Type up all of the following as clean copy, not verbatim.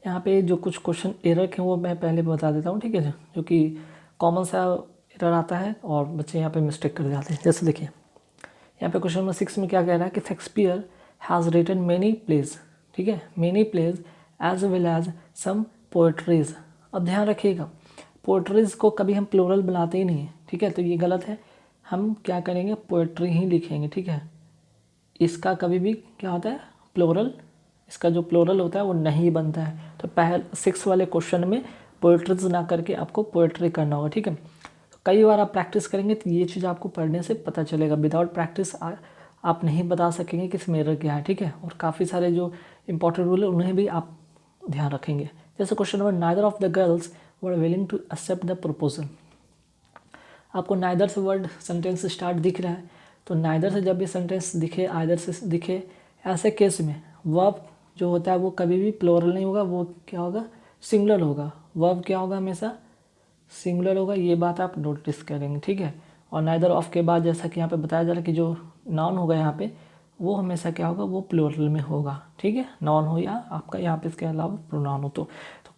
यहाँ पे जो कुछ क्वेश्चन एरर के वो मैं पहले बता देता हूँ, ठीक है, जो कि कॉमन सा एरर आता है और बच्चे यहाँ पे मिस्टेक कर जाते हैं। जैसे देखिए यहाँ पे क्वेश्चन नंबर 6 में क्या कह रहा है कि Shakespeare has written many plays, ठीक है, many plays as well as some poetries. अब ध्यान रखिएगा, पोएट्रीज को कभी हम प्लूरल बनाते ही नहीं है, ठीक है, तो ये गलत है। हम क्या करेंगे, पोएट्री ही लिखेंगे, ठीक है। इसका कभी भी क्या होता है, प्लूरल, इसका जो प्लूरल होता है वो नहीं बनता है। तो पहले 6 वाले क्वेश्चन में पोएट्रीज ना करके आपको पोएट्री करना होगा, ठीक है। तो कई बार आप प्रैक्टिस करेंगे तो ये चीज़ आपको पढ़ने से पता चलेगा। विदाउट प्रैक्टिस आप नहीं बता सकेंगे कि इसमें एरर क्या है, ठीक है। और काफ़ी सारे जो इंपॉर्टेंट रूल है उन्हें भी आप ध्यान रखेंगे। जैसे question number, neither of the girls were willing to accept the proposal. आपको नाइदर से वर्ड सेंटेंस स्टार्ट दिख रहा है, तो नाइदर से जब भी सेंटेंस दिखे, आइदर से दिखे, ऐसे केस में वर्ब जो होता है वो कभी भी प्लूरल नहीं होगा, वो क्या होगा, सिंगुलर होगा। वर्ब क्या होगा, हमेशा सिंगुलर होगा, ये बात आप नोटिस करेंगे, ठीक है। और नाइदर ऑफ के बाद जैसा कि यहाँ पे बताया जा रहा है कि जो नाउन होगा यहाँ पे वो हमेशा क्या होगा, वो प्लूरल में होगा, ठीक है, नाउन हो या आपका यहाँ पे इसके अलावा प्रोनाउन हो। तो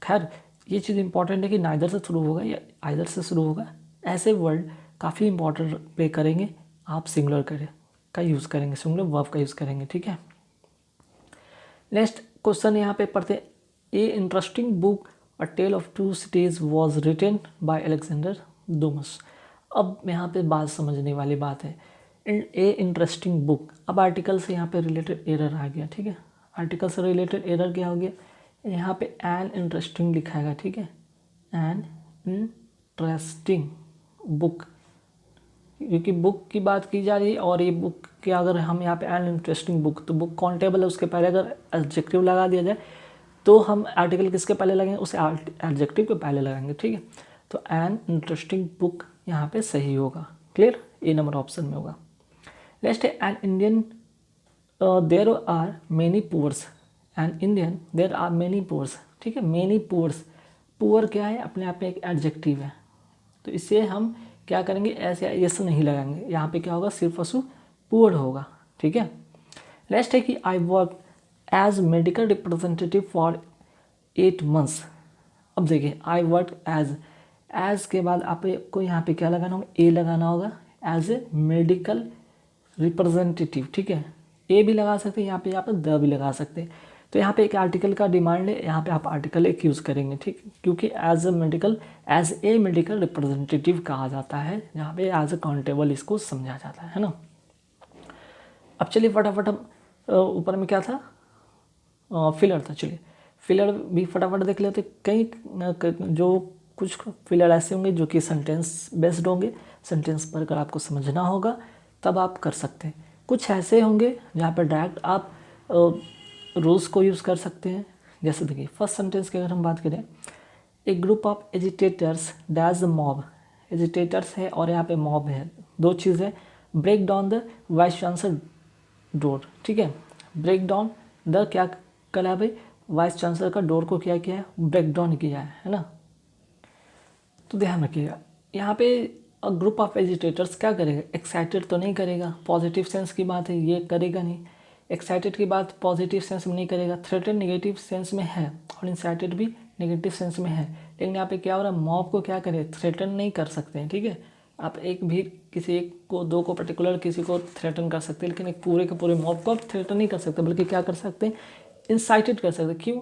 खैर ये चीज़ इंपॉर्टेंट है कि नाइदर से शुरू होगा या आइदर से शुरू होगा, ऐसे वर्ड काफ़ी इंपॉर्टेंट प्ले करेंगे। आप सिंगुलर का यूज़ करेंगे, सिंगुलर वर्ब का यूज़ करेंगे, ठीक है। नेक्स्ट क्वेश्चन यहाँ पे पढ़ते हैं, a interesting book a tale of two cities was written by Alexander Dumas. अब यहाँ पे बात समझने वाली बात है, ए इंटरेस्टिंग बुक। अब आर्टिकल से यहाँ पे रिलेटेड एरर आ गया, ठीक है। आर्टिकल से रिलेटेड एरर क्या हो गया, यहाँ पे एन इंटरेस्टिंग लिखा है, ठीक है, एन इंटरेस्टिंग बुक, क्योंकि बुक की बात की जा रही है। और ये बुक के अगर हम यहाँ पे एन इंटरेस्टिंग बुक, तो बुक काउंटेबल है, उसके पहले अगर एडजेक्टिव लगा दिया जाए तो हम आर्टिकल किसके पहले लगाएंगे, उसे एडजेक्टिव के पहले लगाएंगे, ठीक है। तो एन इंटरेस्टिंग बुक यहाँ पे सही होगा, क्लियर, ए नंबर ऑप्शन में होगा। नेक्स्ट है, an Indian there are many poors, an Indian there are many poors, ठीक है। मेनी पुअर्स, पुअर क्या है, अपने आप में एक एडजेक्टिव है, तो इसे हम क्या करेंगे, ऐसे यस नहीं लगाएंगे, यहाँ पे क्या होगा, सिर्फ असु पुअर होगा, ठीक है। नेक्स्ट है कि I work as medical representative for 8 months। अब देखिए, आई वर्क एज के बाद आपको यहाँ पे क्या लगाना होगा, ए लगाना होगा, एज ए मेडिकल रिप्रेजेंटेटिव, ठीक है। ए भी लगा सकते हैं, यहाँ पे द भी लगा सकते हैं। तो यहाँ पे एक आर्टिकल का डिमांड है, यहाँ पे आप आर्टिकल एक यूज़ करेंगे, ठीक, क्योंकि एज ए मेडिकल रिप्रेजेंटेटिव कहा जाता है, यहाँ पे एज ए काउंटेबल इसको समझा जाता है ना। अब चलिए फटाफट हम ऊपर में क्या था, फिलर था, चलिए फिलर भी फटाफट देख लेते। कई जो कुछ फिलर ऐसे होंगे जो कि सेंटेंस बेस्ड होंगे, सेंटेंस पर अगर आपको समझना होगा तब आप कर सकते हैं। कुछ ऐसे होंगे जहाँ पर डायरेक्ट आप रूल्स को यूज़ कर सकते हैं। जैसे देखिए फर्स्ट सेंटेंस की अगर हम बात करें, a group of agitators dash the mob, agitators है और यहाँ पे मॉब है, दो चीज़ें, break down the vice chancellor door, ठीक है। ब्रेक डाउन द क्या करा है भाई, वाइस चांसलर का डोर को क्या किया है, ब्रेक डाउन किया है ना। तो ध्यान रखिएगा, यहाँ पे ग्रुप ऑफ एजिटेटर्स क्या करेगा, एक्साइटेड तो नहीं करेगा, पॉजिटिव सेंस की बात है, ये करेगा नहीं। एक्साइटेड की बात पॉजिटिव सेंस में नहीं करेगा, थ्रेटन नेगेटिव सेंस में है और इंसाइटेड भी नेगेटिव सेंस में है। लेकिन यहाँ पे क्या हो रहा है, मॉब को क्या करे, थ्रेटन नहीं कर सकते हैं, ठीक है। आप एक भी किसी एक को, दो को पर्टिकुलर किसी को थ्रेटन कर सकते हैं, लेकिन एक पूरे के पूरे मॉब को आप थ्रेटन नहीं कर सकते, बल्कि क्या कर सकते हैं, इंसाइटेड कर सकते हैं। क्यों,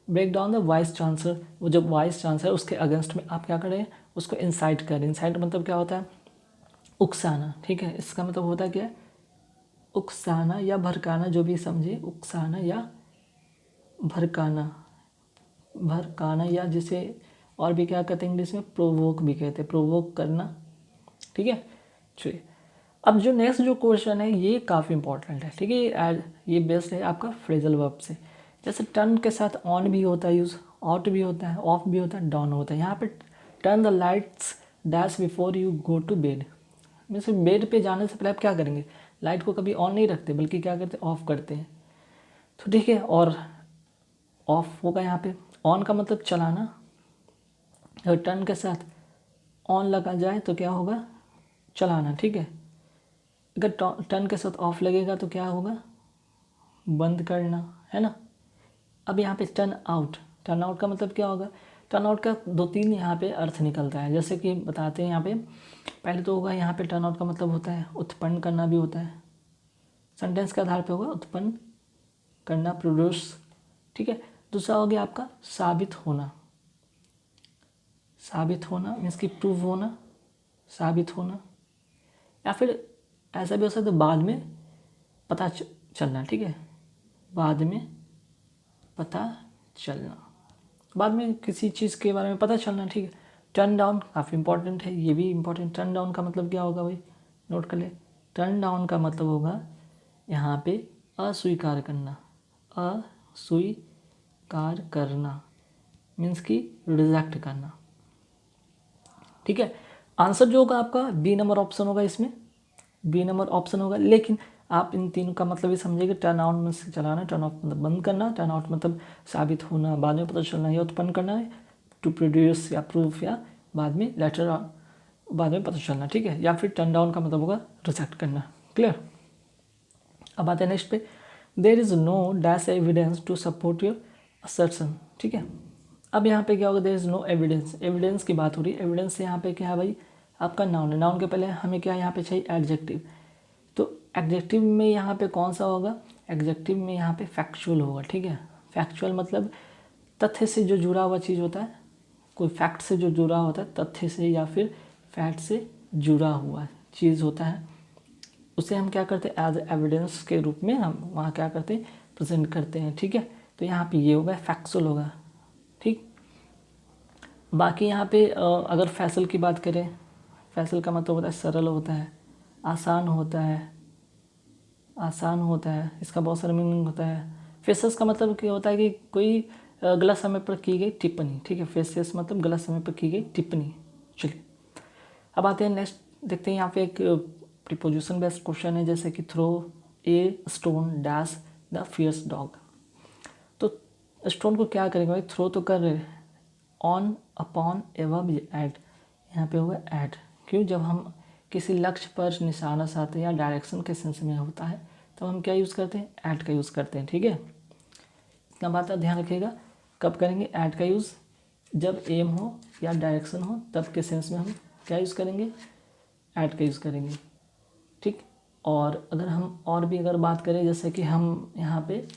break down the vice chancellor, वो जब वाइस चांसलर उसके अगेंस्ट में आप क्या करें, उसको इंसाइट करें। इंसाइट मतलब क्या होता है, उकसाना, ठीक है। इसका मतलब होता है क्या, उकसाना या भड़काना, जो भी समझे, उकसाना या भड़काना, भड़काना, या जिसे और भी क्या कहते हैं इंग्लिश में, प्रोवोक भी कहते हैं, प्रोवोक करना, ठीक है। चलिए अब जो नेक्स्ट जो क्वेश्चन है ये काफ़ी इंपॉर्टेंट है, ठीक है। ये बेस्ड है आपका फ्रेजल वर्ब से। जैसे टर्न के साथ ऑन भी होता है यूज़, आउट भी होता है, ऑफ भी होता है, डाउन होता है। यहाँ पे turn the lights dash before you go to bed, means bed पे जाने से पहले आप क्या करेंगे, लाइट को कभी ऑन नहीं रखते, बल्कि क्या करते हैं, ऑफ करते हैं। तो ठीक है, और ऑफ होगा यहाँ पे, ऑन का मतलब चलाना, अगर टर्न के साथ ऑन लगा जाए तो क्या होगा, चलाना, ठीक है। अगर टर्न के साथ ऑफ लगेगा तो क्या होगा, बंद करना, है ना। अब यहाँ पे टर्न आउट, टर्न आउट का मतलब क्या होगा? टर्न आउट का 2-3 यहाँ पे अर्थ निकलता है, जैसे कि बताते हैं यहाँ पे। पहले तो होगा यहाँ पे टर्न आउट का मतलब होता है उत्पन्न करना भी होता है, सेंटेंस के आधार पे होगा उत्पन्न करना, प्रोड्यूस, ठीक है। दूसरा हो गया आपका साबित होना। साबित होना मीन्स कि प्रूव होना, साबित होना, या फिर ऐसा भी हो सकता है बाद में पता चलना, ठीक है, बाद में पता चलना, बाद में किसी चीज़ के बारे में पता चलना, ठीक है। टर्न डाउन काफ़ी इंपॉर्टेंट है, ये भी इंपॉर्टेंट। टर्न डाउन का मतलब क्या होगा भाई, नोट कर ले। टर्न डाउन का मतलब होगा यहाँ पे अस्वीकार करना, अस्वीकार करना मीन्स कि रिजेक्ट करना, ठीक है। आंसर जो होगा आपका बी नंबर ऑप्शन होगा, इसमें बी नंबर ऑप्शन होगा। लेकिन आप इन तीनों का मतलब ये समझिए कि टर्न आउट में से चलाना, टर्न ऑफ मतलब बंद करना, टर्न आउट मतलब साबित होना, बाद में पता चलना या उत्पन्न करना है, टू प्रोड्यूस या प्रूफ, या बाद में लेटर बाद में पता चलना, ठीक है। या फिर टर्न डाउन का मतलब होगा रिजेक्ट करना। क्लियर? अब आते हैं नेक्स्ट पे। There is no dash evidence to support your assertion, ठीक है। अब यहाँ पे क्या होगा, there is no evidence, evidence की बात हो रही है। एविडेंस यहाँ पे क्या है भाई, आपका नाउन है। नाउन के पहले हमें क्या यहाँ पे चाहिए, एडजेक्टिव। तो एडजेक्टिव में यहाँ पे कौन सा होगा, एडजेक्टिव में यहाँ पे फैक्चुअल होगा, ठीक है। फैक्चुअल मतलब तथ्य से जो जुड़ा हुआ चीज़ होता है, कोई फैक्ट से जो जुड़ा होता है, तथ्य से या फिर फैक्ट से जुड़ा हुआ चीज़ होता है, उसे हम क्या करते हैं, एज एविडेंस के रूप में हम वहाँ क्या करते हैं, प्रेजेंट करते हैं, ठीक है। तो यहाँ पे ये होगा, फैक्चुअल होगा, ठीक। बाकी यहाँ पे अगर फैसल की बात करें, फैसल का मतलब होता है सरल होता है, आसान होता है, आसान होता है, इसका बहुत सारा मीनिंग होता है। फेसेस का मतलब क्या होता है कि कोई गलत समय पर की गई टिप्पणी, ठीक है। फेसेस मतलब गलत समय पर की गई टिप्पणी। चलिए अब आते हैं नेक्स्ट, देखते हैं यहाँ पे एक प्रीपोजिशन बेस्ड क्वेश्चन है, जैसे कि throw a stone dash the fierce dog. तो स्टोन को क्या करेंगे भाई, थ्रो तो कर रहे, ऑन अपॉन एवब ऐड, यहाँ पे होगा ऐड। क्यों, जब हम किसी लक्ष्य पर निशाना साधते हैं या डायरेक्शन के सेंस में होता है तो हम क्या यूज़ करते हैं, ऐड का यूज़ करते हैं, ठीक है। इतना बात का ध्यान रखिएगा, कब करेंगे ऐड का यूज़, जब एम हो या डायरेक्शन हो तब के सेंस में हम क्या यूज़ करेंगे, ऐड का यूज़ करेंगे, ठीक। और अगर हम और भी अगर बात करें, जैसे कि हम यहाँ पे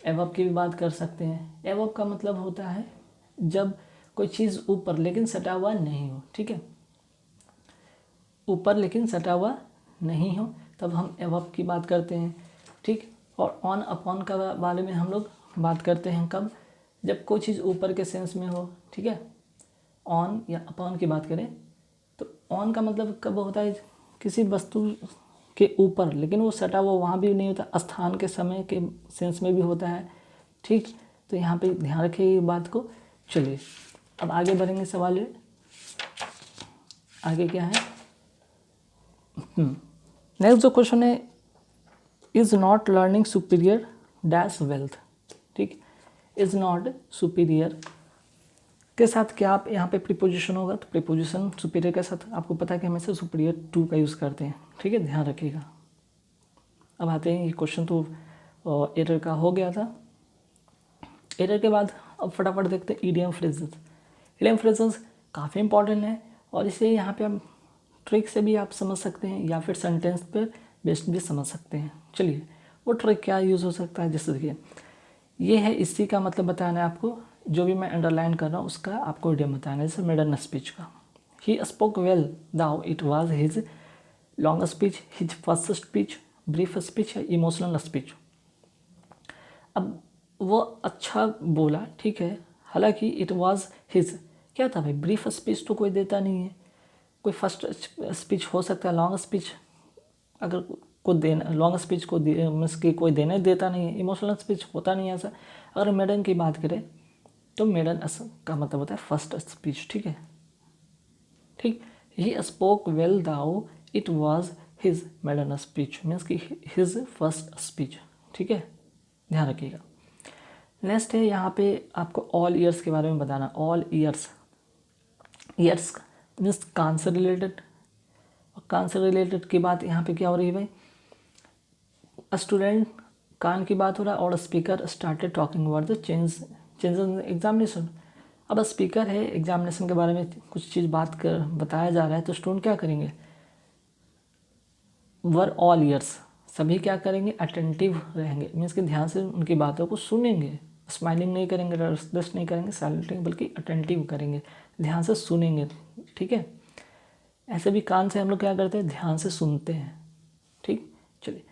एवब की भी बात कर सकते हैं। एवब का मतलब होता है जब कोई चीज़ ऊपर लेकिन सटा हुआ नहीं हो, ठीक है, ऊपर लेकिन सटा हुआ नहीं हो तब हम एवब की बात करते हैं, ठीक। और ऑन अपॉन का बारे में हम लोग बात करते हैं कब, जब कोई चीज़ ऊपर के सेंस में हो, ठीक है। ऑन या अपॉन की बात करें तो ऑन का मतलब कब होता है, किसी वस्तु के ऊपर लेकिन वो सटा हुआ वहाँ भी नहीं होता, स्थान के समय के सेंस में भी होता है, ठीक। तो यहाँ पे ध्यान रखिए ये बात को। चलिए अब आगे बढ़ेंगे, सवाल आगे क्या है, नेक्स्ट जो क्वेश्चन है, is not learning superior dash wealth, ठीक। इज़ नॉट सुपीरियर के साथ क्या आप यहाँ पे प्रीपोजिशन होगा, तो प्रीपोजिशन सुपीरियर के साथ आपको पता है कि हमेशा सुपीरियर टू का यूज़ करते हैं, ठीक है, ध्यान रखिएगा। अब आते हैं, ये क्वेश्चन तो एरर का हो गया था। एरर के बाद अब फटाफट देखते हैं ईडियम फ्रेजेस। ईडियम फ्रेजेस काफ़ी इंपॉर्टेंट है और इसे यहाँ पे आप ट्रिक से भी आप समझ सकते हैं या फिर सेंटेंस पे बेस्ड भी समझ सकते हैं। चलिए वो ट्रिक क्या यूज़ हो सकता है, जैसे देखिए ये है, इसी का मतलब बताना है आपको, जो भी मैं अंडरलाइन कर रहा हूँ उसका आपको ईडियम बताना है। जैसे मेडन स्पीच का, he spoke well though it was his long speech, his first speech, brief speech या इमोशनल स्पीच। अब वो अच्छा बोला, ठीक है, हालांकि इट वाज हिज क्या था भाई, ब्रीफ स्पीच तो कोई देता नहीं है, कोई फर्स्ट स्पीच हो सकता है, लॉन्ग स्पीच अगर को देना, लॉन्ग स्पीच को मीन्स कि कोई देने देता नहीं है, इमोशनल स्पीच होता नहीं है ऐसा। अगर मेडन की बात करें तो मेडन का मतलब होता है फर्स्ट स्पीच, ठीक है, ठीक। He spoke well though it was his maiden speech means कि हिज फर्स्ट स्पीच, ठीक है, ध्यान रखिएगा। नेक्स्ट है यहाँ पे आपको ऑल ईयर्स के बारे में बताना। ऑल ईयर्स, ईयर्स मीन्स कान से रिलेटेड, और कान से रिलेटेड की बात यहाँ पे क्या हो रही है भाई, स्टूडेंट कान की बात हो रहा है और speaker started talking about the change changes in examination. अब स्पीकर है, एग्जामिनेशन के बारे में कुछ चीज़ बताया जा रहा है, तो स्टूडेंट क्या करेंगे, वर ऑल ईयर्स, सभी क्या करेंगे, अटेंटिव रहेंगे, मीन्स कि ध्यान से उनकी बातों को सुनेंगे, स्माइलिंग नहीं करेंगे, रस्ट नहीं करेंगे, साइलेंट नहीं, बल्कि अटेंटिव करेंगे, ध्यान से सुनेंगे। ठीक है, ऐसे भी कान से हम लोग क्या करते हैं, ध्यान से सुनते हैं। ठीक, चलिए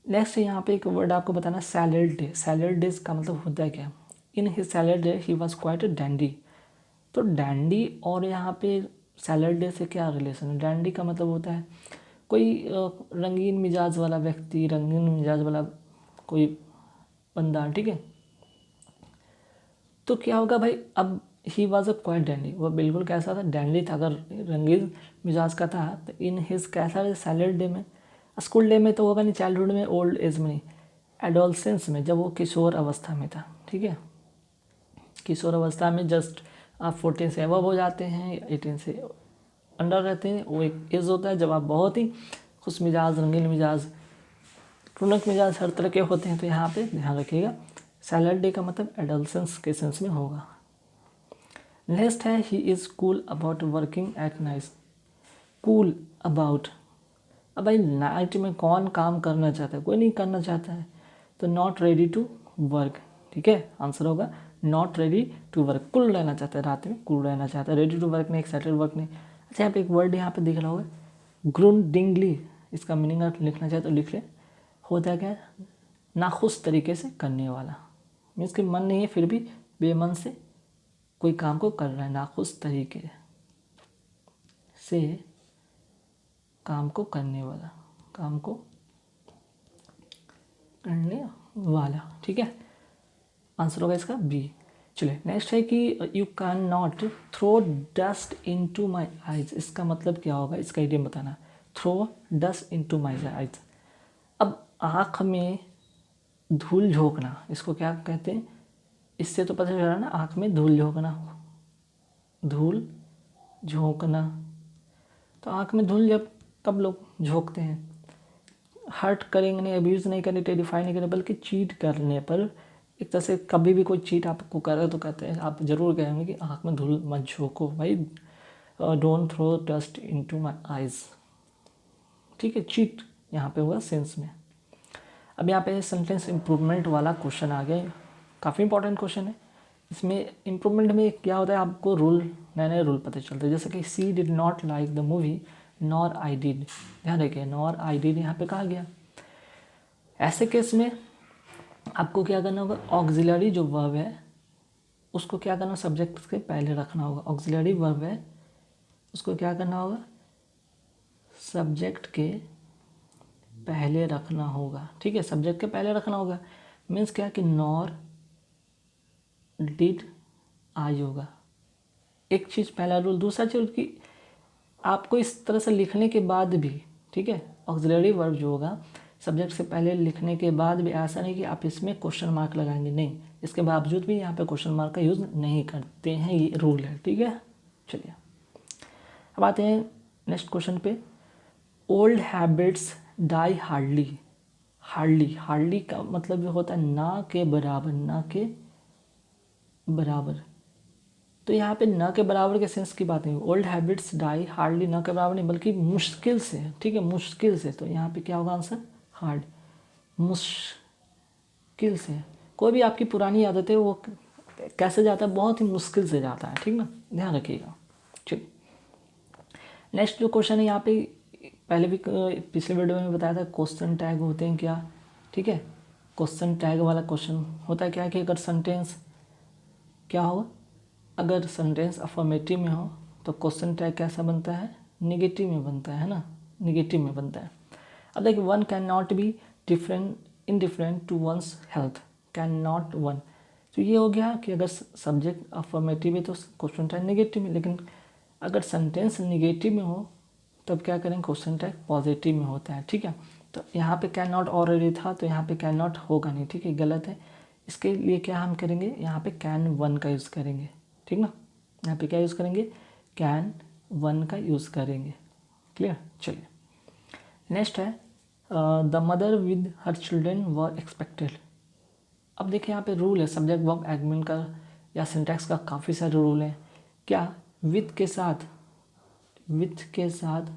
नेक्स्ट यहाँ पे एक वर्ड आपको बताना, सैलड डे। सैलड डेज का मतलब होता है क्या, in his salad day he was quite dandy. तो डैंडी और यहाँ पे सैलड डे से क्या रिलेशन है, डैंडी का मतलब होता है कोई रंगीन मिजाज वाला व्यक्ति, रंगीन मिजाज वाला कोई बंदा। ठीक है, तो क्या होगा भाई, अब he was a quite dandy, वो बिल्कुल कैसा था, डैंडी था। अगर रंगीन मिजाज का था तो इन हिज कैसा सैलड डे में, स्कूल डे में तो होगा नहीं, चाइल्डहुड में, ओल्ड एज में नहीं, एडोलसेंस में, जब वो किशोर अवस्था में था। ठीक है, किशोर अवस्था में जस्ट आप 14 से अबव हो जाते हैं, 18 से अंडर रहते हैं, वो एक एज होता है जब आप बहुत ही खुश मिजाज, रंगीन मिजाज, टुनक मिजाज हर तरह के होते हैं। तो यहाँ पे ध्यान रखिएगा, सैलड डे का मतलब एडोलसेंस के सेंस में होगा। नेक्स्ट है, he is cool about working at night. Cool about, अब भाई नाइट में कौन काम करना चाहता है, कोई नहीं करना चाहता है, तो नॉट रेडी टू वर्क। ठीक है, आंसर होगा not ready to work, cool रहना चाहता है, रात में कूल रहना चाहता है, रेडी टू वर्क नहीं, एक्साइटेड वर्क नहीं। अच्छा, यहाँ पे एक वर्ड यहाँ पे दिख रहा होगा ग्रुंडिंगली, इसका मीनिंग आप लिखना चाहे तो लिख ले। होता क्या है, नाखुश तरीके से करने वाला, मीन्स कि मन नहीं है फिर भी बेमन से कोई काम को कर रहा है, नाखुश तरीके से काम को करने वाला, काम को करने वाला। ठीक है, आंसर होगा इसका बी। चलिए नेक्स्ट है कि you can not throw dust in to my eyes. इसका मतलब क्या होगा, इसका इडियम बताना, throw dust in to my eyes. अब आँख में धूल झोंकना, इसको क्या कहते हैं, इससे तो पता चल रहा है ना, आँख में धूल झोंकना, धूल झोंकना। तो आँख में धूल जब कब लोग झोंकते हैं, हर्ट करेंगे नहीं, अब्यूज़ नहीं करेंगे, टेरिफाई नहीं करेंगे, बल्कि चीट करने पर, एक तरह से कभी भी कोई चीट आपको कर रहा है तो कहते हैं, आप ज़रूर कहेंगे कि आँख में धूल मत झोंको भाई, don't throw dust into my eyes. ठीक है, चीट यहाँ पे होगा सेंस में। अब यहाँ पे सेंटेंस इम्प्रूवमेंट वाला क्वेश्चन आ गया, काफ़ी इंपॉर्टेंट क्वेश्चन है। इसमें इम्प्रूवमेंट में क्या होता है, आपको रूल, नए नए रूल पता चलते हैं, जैसे कि she did not like the movie nor I did. ध्यान रखिए, नॉर आई डिड यहाँ पे कहा गया। ऐसे केस में आपको क्या करना होगा, ऑक्सिलरी जो वर्ब है उसको क्या करना, सब्जेक्ट के पहले रखना होगा। ऑक्सिलरी वर्ब है उसको क्या करना होगा, सब्जेक्ट के पहले रखना होगा। ठीक है, सब्जेक्ट के पहले रखना होगा, मीन्स क्या कि नॉर डिड आई होगा, एक चीज़ पहला रूल। दूसरा चीज़ कि आपको इस तरह से लिखने के बाद भी, ठीक है, ऑक्सिलरी वर्ब जो होगा सब्जेक्ट से पहले लिखने के बाद भी ऐसा नहीं कि आप इसमें क्वेश्चन मार्क लगाएंगे, नहीं, इसके बावजूद भी यहाँ पे क्वेश्चन मार्क का यूज़ नहीं करते हैं, ये रूल है। ठीक है, चलिए अब आते हैं नेक्स्ट क्वेश्चन पे। Old habits die hardly. Hardly, hardly का मतलब होता है ना के बराबर, ना के बराबर। तो यहाँ पे न के बराबर के सेंस की बात नहीं, ओल्ड हैबिट्स डाई हार्डली, न के बराबर नहीं बल्कि मुश्किल से। ठीक है, मुश्किल से, तो यहाँ पे क्या होगा आंसर, हार्ड, मुश्किल से। कोई भी आपकी पुरानी आदत है वो कैसे जाता है, बहुत ही मुश्किल से जाता है। ठीक ना, ध्यान रखिएगा। ठीक, नेक्स्ट जो क्वेश्चन है यहाँ पे, पहले भी पिछले वीडियो में बताया था, क्वेश्चन टैग होते हैं क्या। ठीक है, क्वेश्चन टैग वाला क्वेश्चन होता है क्या कि अगर सेंटेंस क्या होगा, अगर सेंटेंस अफर्मेटिव में हो तो क्वेश्चन टैग कैसा बनता है, निगेटिव में बनता है ना, निगेटिव में बनता है। अब देखिए, one can not be different indifferent to one's health, can not one. तो ये हो गया कि अगर सब्जेक्ट अफर्मेटिव है तो क्वेश्चन टैग निगेटिव में, लेकिन अगर सेंटेंस निगेटिव में हो तब क्या करेंगे, क्वेश्चन टैग पॉजिटिव में होता है। ठीक है, तो यहाँ पे कैन नॉट ऑलरेडी था तो यहाँ पे कैन नॉट होगा नहीं। ठीक है, गलत है। इसके लिए क्या हम करेंगे, यहाँ पे कैन वन का यूज़ करेंगे। ठीक ना, यहाँ पे क्या यूज़ करेंगे, कैन वन का यूज़ करेंगे। क्लियर, चलिए नेक्स्ट है the mother with her children were expected. अब देखिए यहाँ पे रूल है, सब्जेक्ट वर्ब एडमिन का या सिंटैक्स का काफ़ी सारे रूल हैं। क्या विथ के साथ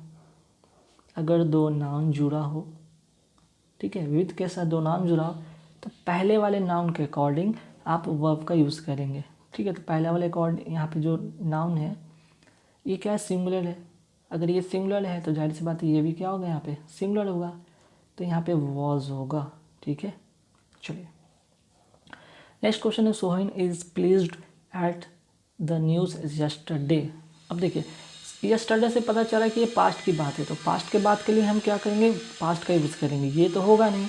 अगर दो नाउन जुड़ा हो, ठीक है, विथ के साथ दो नाउन जुड़ा हो तो पहले वाले नाउन के अकॉर्डिंग आप वर्ब का यूज़ करेंगे, ठीक है। तो पहले वाले अकॉर्डिंग यहाँ पे जो नाउन है ये क्या है, सिंगुलर है। अगर ये सिंगुलर है तो जाहिर सी बात है ये भी क्या होगा, यहाँ पे सिंगुलर होगा, तो यहाँ पे वॉज होगा, ठीक है। चलिए नेक्स्ट क्वेश्चन है, Sohin is pleased at the news yesterday. अब देखिए यस्टरडे से पता चला कि ये पास्ट की बात है, तो पास्ट के बाद के लिए हम क्या करेंगे, पास्ट का यूज़ करेंगे, ये तो होगा नहीं,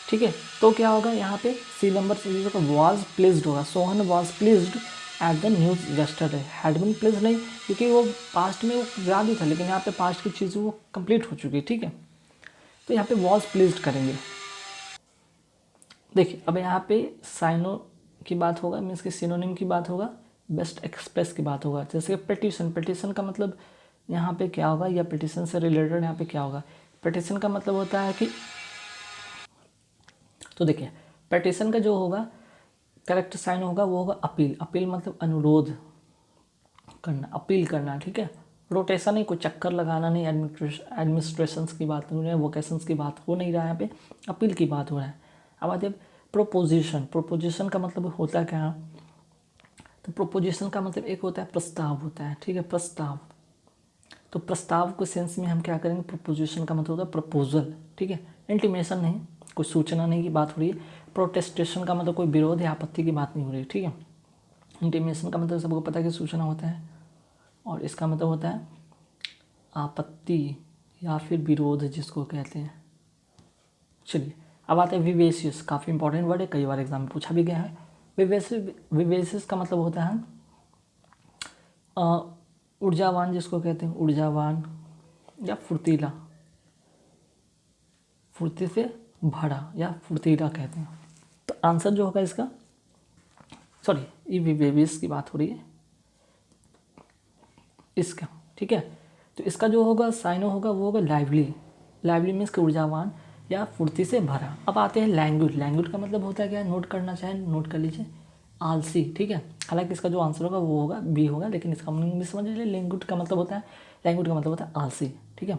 ठीक है। तो क्या होगा यहाँ पे सी नंबर से होगा वॉज प्लीज्ड होगा, Sohan was pleased at the news yesterday, had been pleased नहीं, क्योंकि वो पास्ट में वो याद ही था, लेकिन यहाँ पे पास्ट की चीज़ वो कंप्लीट हो चुकी है, ठीक है। तो यहाँ पे वॉज प्लीज्ड करेंगे। देखिए अब यहाँ पे साइनो की बात होगा, मीन्स कि सिनोनिम की बात होगा, बेस्ट एक्सप्रेस की बात होगा। जैसे पिटिशन का मतलब यहाँ पे क्या होगा, या पिटिशन से रिलेटेड यहाँ पे क्या होगा, पिटिशन का मतलब होता है कि, तो देखिए पिटिशन का जो होगा करेक्ट साइन होगा वो होगा अपील। अपील मतलब अनुरोध करना, अपील करना, ठीक है। रोटेशन नहीं, कोई चक्कर लगाना नहीं, एडमिनिस्ट्रेशन की बात नहीं है, वोकेशंस की बात हो नहीं रहा है, यहाँ पे अपील की बात हो रहा है। अब आते प्रोपोजिशन का मतलब होता है क्या, तो प्रोपोजिशन का मतलब एक होता है प्रस्ताव होता है, ठीक है, प्रस्ताव। तो प्रस्ताव के सेंस में हम क्या करेंगे, प्रोपोजिशन का मतलब होता है प्रपोजल, ठीक है। इंटीमेशन नहीं, कोई सूचना नहीं की बात हो रही है। प्रोटेस्टेशन का मतलब कोई विरोध या आपत्ति की बात नहीं हो रही, ठीक है। इंटीमेशन का मतलब सबको पता है कि सूचना होता है, और इसका मतलब होता है आपत्ति या फिर विरोध जिसको कहते हैं। चलिए अब आते हैं विवेशियस, काफ़ी इंपॉर्टेंट वर्ड है, कई बार एग्जाम में पूछा भी गया है। विवेशियस का मतलब होता है ऊर्जावान, जिसको कहते हैं ऊर्जावान या फुर्तीला, फुर्ती से भरा या फुर्तीला कहते हैं। तो आंसर जो होगा इसका, सॉरी ये विवेशियस की बात हो रही है इसका, ठीक है। तो इसका जो होगा साइनो होगा वो होगा लाइवली। लाइवली मीन्स कि ऊर्जावान या फुर्ती से भरा। अब आते हैं लैंग्वेज। लैंग्वेज का मतलब होता है क्या, नोट करना चाहे नोट कर लीजिए, आलसी, ठीक है। हालांकि इसका जो आंसर होगा वो होगा बी होगा, लेकिन इसका मीनिंग भी समझ लीजिए। लैंग्वेज का मतलब होता है आलसी, ठीक है।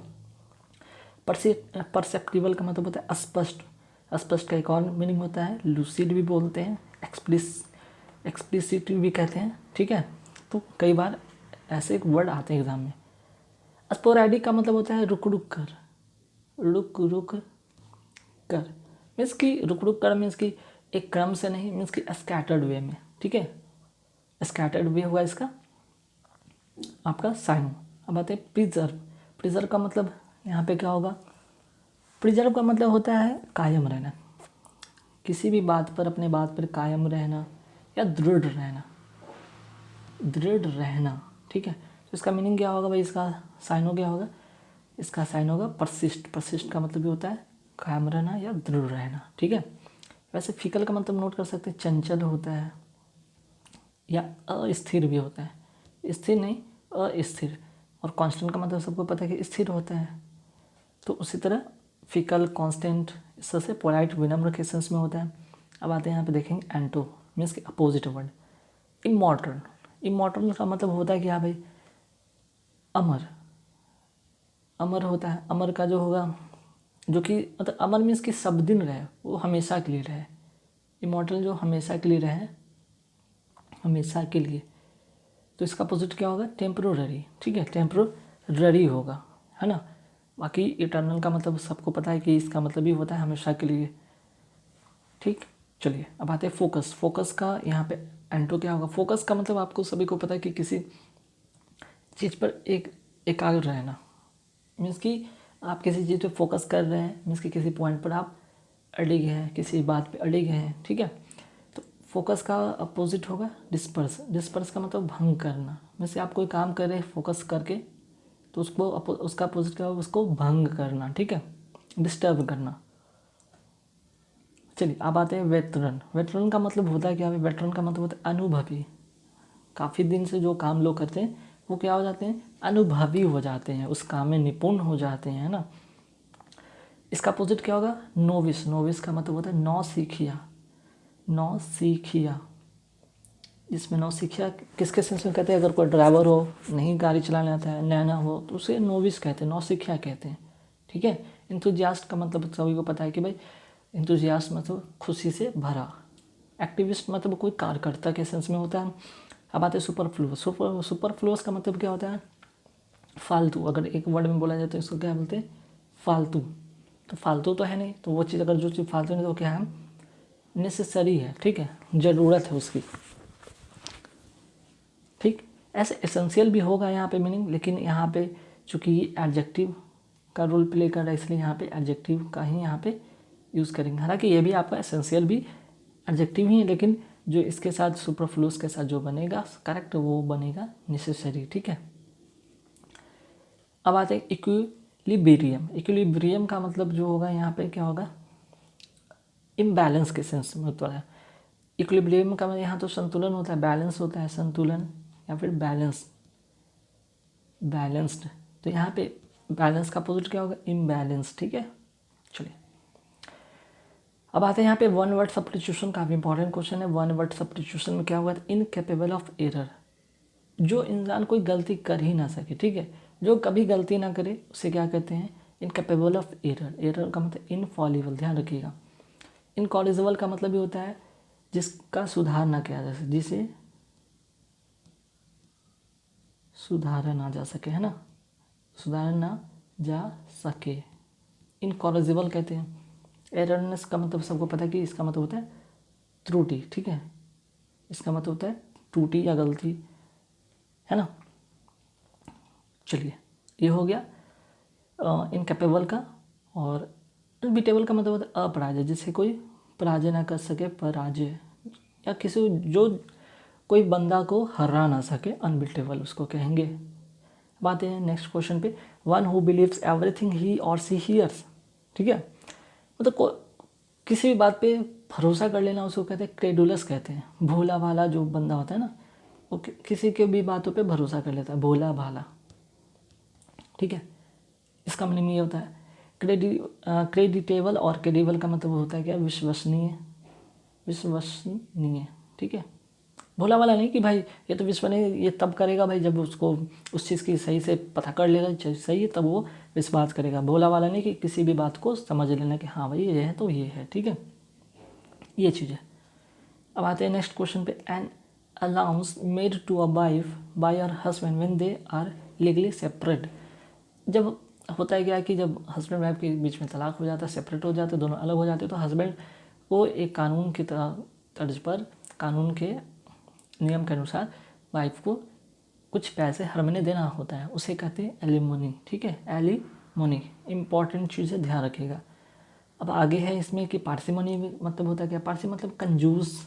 परसेप्टिबल का मतलब होता है स्पष्ट। स्पष्ट का एक और मीनिंग होता है लूसिड भी बोलते हैं, एक्सप्लिसिट भी कहते हैं, ठीक है। तो कई बार ऐसे एक वर्ड आते हैं एग्जाम में। स्पोरैडिक का मतलब होता है रुक रुक कर, रुक रुक कर मीन्स कि रुक रुक कर मीन्स कि एक क्रम से नहीं, मीन्स कि स्कैटर्ड वे में, ठीक है। स्कैटर्ड वे हुआ इसका आपका साइनो। अब आते हैं प्रिजर्व। प्रिजर्व का मतलब यहाँ पे क्या होगा, प्रिजर्व का मतलब होता है कायम रहना, किसी भी बात पर अपने बात पर कायम रहना या दृढ़ रहना, दृढ़ रहना, ठीक है। तो इसका मीनिंग क्या होगा भाई, इसका साइनो क्या होगा, इसका साइन होगा परसिस्ट। परसिस्ट का मतलब भी होता है कायम रहना या दृढ़ रहना, ठीक है। वैसे फिकल का मतलब नोट कर सकते हैं, चंचल होता है या अस्थिर भी होता है, स्थिर नहीं अस्थिर। और कांस्टेंट का मतलब सबको पता है कि स्थिर होता है। तो उसी तरह फिकल कांस्टेंट इससे पोलाइट विनम्र के सेंस में होता है। अब आते हैं यहाँ पे देखेंगे एंटो मीन्स कि अपोजिट वर्ड। इमॉर्टल। इमॉर्टल का मतलब होता है कि हाँ भाई अमर, अमर होता है। अमर का जो होगा जो कि मतलब अमर मीन्स कि सब दिन रहे, वो हमेशा के लिए रहे। इमॉर्टल जो हमेशा के लिए रहे, हमेशा के लिए। तो इसका अपोजिट क्या होगा, टेम्परोरी, ठीक है, टेम्परोरी होगा, है ना। बाकी इटर्नल का मतलब सबको पता है कि इसका मतलब भी होता है हमेशा के लिए, ठीक। चलिए अब आते हैं फोकस। फोकस का यहाँ पे एंटो क्या होगा, फोकस का मतलब आपको सभी को पता है कि किसी चीज़ पर एकाग्र रहना, मीन्स कि आप किसी चीज़ पे फोकस कर रहे हैं, मीन्स कि किसी पॉइंट पर आप अड़िग हैं, किसी बात पे अड़िग हैं, ठीक है। तो फोकस का अपोजिट होगा डिस्पर्स। डिस्पर्स का मतलब भंग करना, मीन्स आप कोई काम कर रहे हैं फोकस करके, तो उसका अपोजिट क्या होगा, उसको भंग करना, ठीक है, डिस्टर्ब करना। चलिए अब आते हैं वेटरन। वेटरन का मतलब होता है क्या है, वेटरन का मतलब होता है अनुभवी। काफ़ी दिन से जो काम लोग करते हैं वो क्या हो जाते हैं, अनुभवी हो जाते हैं, उस काम में निपुण हो जाते हैं, है ना। इसका अपोजिट क्या होगा, नोविस। नोविस का मतलब होता है नौसिखिया। नौसिखिया, इसमें नौसिखिया किसके सेंस में कहते हैं? अगर कोई ड्राइवर हो, नहीं गाड़ी चलाने आता है, नैना हो, तो उसे नोविस कहते हैं, नौसिखिया कहते हैं, ठीक है। इंथुजियास्ट का मतलब सभी को पता है कि भाई इंथुजियास्ट मतलब खुशी से भरा। एक्टिविस्ट मतलब कोई कार्यकर्ता के सेंस में होता है। अब आते हैं सुपरफ्लुअस। सुपरफ्लुअस का मतलब क्या होता है? फालतू। अगर एक वर्ड में बोला जाए तो इसको क्या बोलते हैं? फालतू। तो फालतू तो है नहीं, तो वो चीज़, अगर जो चीज़ फालतू नहीं तो क्या है? नेसेसरी है, ठीक है, ज़रूरत है उसकी, ठीक। ऐसे एसेंशियल भी होगा यहाँ पे मीनिंग, लेकिन यहाँ पे चूँकि एडजेक्टिव का रोल प्ले कर रहा है, इसलिए यहाँ पे एडजेक्टिव का ही यहाँ पे यूज़ करेंगे। हालांकि ये भी आपका एसेंशियल भी एडजेक्टिव ही है, लेकिन जो इसके साथ सुपरफ्लुअस के साथ जो बनेगा करेक्ट, वो बनेगा नेसेसरी, ठीक है। अब आते हैं इक्विलिब्रियम। इक्विलिब्रियम का मतलब जो होगा यहाँ पे क्या होगा? इम्बैलेंस के सेंस में होता है। इक्विलिब्रियम का मतलब यहाँ तो संतुलन होता है, बैलेंस होता है, संतुलन या फिर बैलेंस्ड। तो यहाँ पे बैलेंस का अपोजिट क्या होगा? इम्बैलेंस, ठीक है। चलिए अब आते हैं यहाँ पे वन वर्ड सब्स्टिट्यूशन। काफ़ी इंपॉर्टेंट क्वेश्चन है। वन वर्ड सब्स्टिट्यूशन में क्या हुआ? इनकेपेबल ऑफ एरर, जो इंसान कोई गलती कर ही ना सके, ठीक है, जो कभी गलती ना करे, उसे क्या कहते हैं? Incapable of error. एरर का मतलब इनफॉलिबल, ध्यान रखिएगा। इनकॉरिजिबल का मतलब ये होता है जिसका सुधार ना किया जा सके, जिसे सुधारा ना जा सके, है ना, सुधारा ना जा सके, इनकॉरिजिबल कहते हैं। एररनेस का मतलब सबको पता है कि इसका मतलब होता है त्रुटि, ठीक है, इसका मतलब होता है त्रुटि या गलती, है ना। चलिए ये हो गया इनकेपेबल का। और अनबीटेबल का मतलब होता है अपराजय, जिससे कोई पराजय ना कर सके, पराजय, या किसी जो कोई बंदा को हरा ना सके, अनबीटेबल उसको कहेंगे। बात है नेक्स्ट क्वेश्चन पे, one who believes everything he और सी हियर्स, ठीक है, मतलब किसी भी बात पे भरोसा कर लेना, उसको कहते हैं क्रेडुलस कहते हैं। भोला भाला जो बंदा होता है ना, वो किसी के भी बातों पे भरोसा कर लेता है, भोला भाला, ठीक है। इसका मीनिंग ये होता है क्रेडिटेबल, और क्रेडिबल का मतलब होता है क्या? विश्वसनीय, विश्वसनीय, ठीक है। भोला वाला नहीं कि भाई ये तो विश्वसनीय, ये तब करेगा भाई जब उसको उस चीज़ की सही से पता कर लेगा, सही है तब वो विश्वास करेगा। भोला वाला नहीं कि किसी भी बात को समझ लेना कि हाँ भाई ये है तो ये है, ठीक है, ये चीज़ है। अब आते हैं नेक्स्ट क्वेश्चन पे, an allowance made to a wife by her husband when they are legally separate. जब होता है क्या कि जब हस्बैंड वाइफ के बीच में तलाक हो जाता है, सेपरेट हो जाते हैं, दोनों अलग हो जाते हैं, तो हस्बैंड को एक कानून की तर्ज पर, कानून के नियम के अनुसार वाइफ को कुछ पैसे हर महीने देना होता है, उसे कहते हैं एलिमोनी, ठीक है, एलिमोनी। इंपॉर्टेंट चीज़ है, ध्यान रखिएगा। अब आगे है इसमें कि पार्सिमनी मतलब होता है क्या? पार्सी मतलब कंजूस,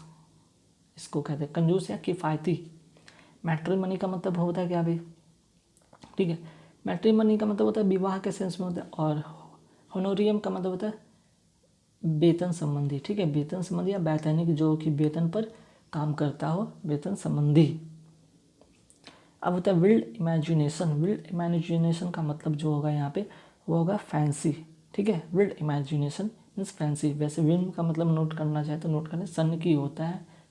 इसको कहते हैं कंजूस या किफ़ायती। मैट्रिमनी का मतलब होता है क्या भाई? ठीक है, मैट्रिमनी का मतलब होता है विवाह के सेंस में होता है, और होनोरियम का मतलब होता है वेतन संबंधी, ठीक है, वेतन संबंधी या वैतनिक, जो कि वेतन पर काम करता हो, वेतन संबंधी। अब होता है विल्ड इमेजिनेशन। विल्ड इमेजिनेशन का मतलब जो होगा यहाँ पे वो होगा फैंसी, ठीक है। Wild imagination means fancy. वैसे विल्ड का मतलब नोट करना चाहे तो नोट करें, सन की होता है,